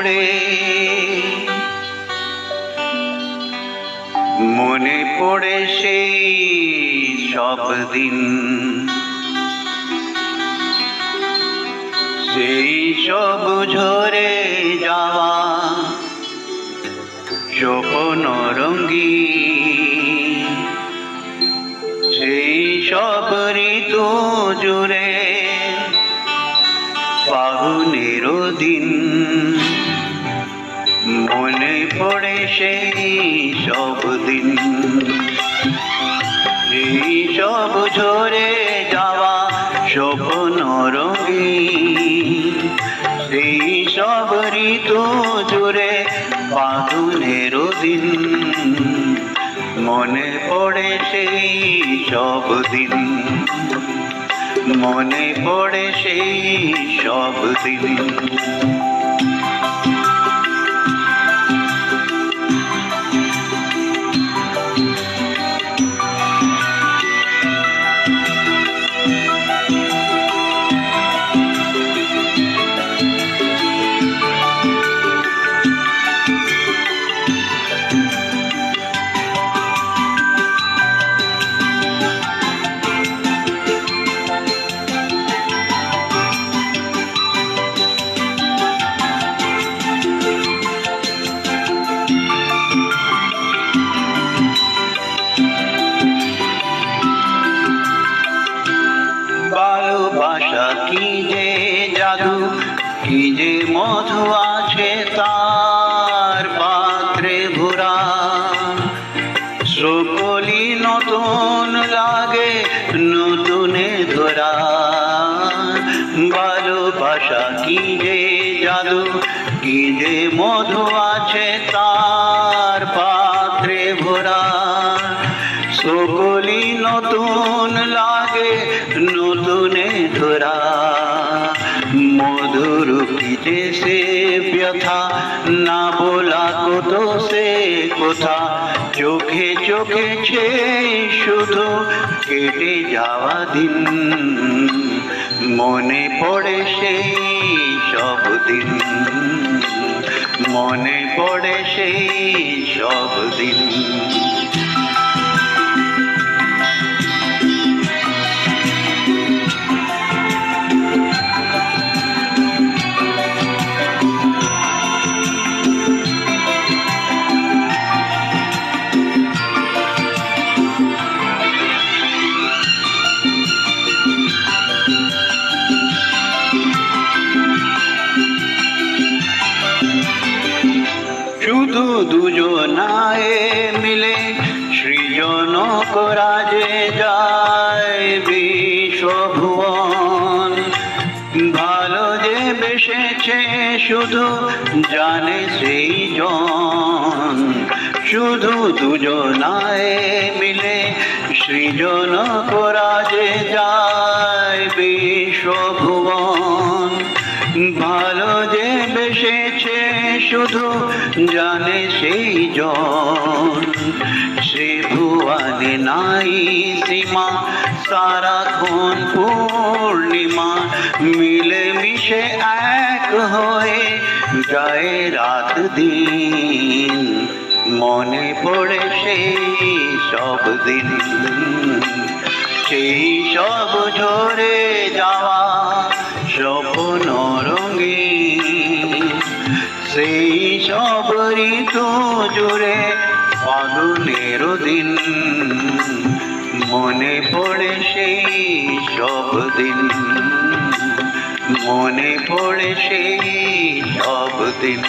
পড়ে, মনে পড়ে সেই সব দিন, সেই সব ঝরে যাওয়া স্বপ্ন রঙিন, সেই সব ঋতু জুড়ে ফাগুনের দিন, মনে পড়ে সেই সব দিন, সেই সব ঝরে যাওয়া স্বপ্ন রঙিন, সেই সব ঋতু জুড়ে ফাগুনের দিন, মনে পড়ে সেই সব দিন, মনে পড়ে সেই সব দিন। ভালোবাসা কি যে জাদু, কি যে মধু আছে তার পাত্রে ভরা, সকলি নতুন লাগে নতুনে ধরা। ভালোবাসা কি যে জাদু, কি যে মধু আছে তার পাত্রে ভরা, সকলি নতুন লাগে নতুনে ধরা। মধুর পিঠে সে ব্যথা, না বলা কত সে কথা, চোখে চোখেছে শুধু কেটে যাওয়া দিন, মনে পড়ে সেই সব দিন, মনে পড়ে সেই সব দিন। শুধু দুজনায় মিলে সৃজন করা যে যায় বিশ্বভুবন, ভালো যে বেসেছে শুধু জানে সেই জন। শুধু দুজনায় মিলে সৃজন করা যে যায় বিশ্বভুবন, ভালো যে বেসেছে শুধু জানে সেই জন। সে ভুয়ানে নাই সীমা, সারাক্ষণ পূর্ণিমা, মিলে মিশে এক হয়ে যায় রাত দিন, মনে পড়ে সেই সব দিন, সেই সব ঝরে যাওয়া স্বপ্ন রঙিন, সেই সব ঋতু জুড়ে ফাগুনের দিন, মনে পড়ে সেই সব দিন, মনে পড়ে সেই সব দিন।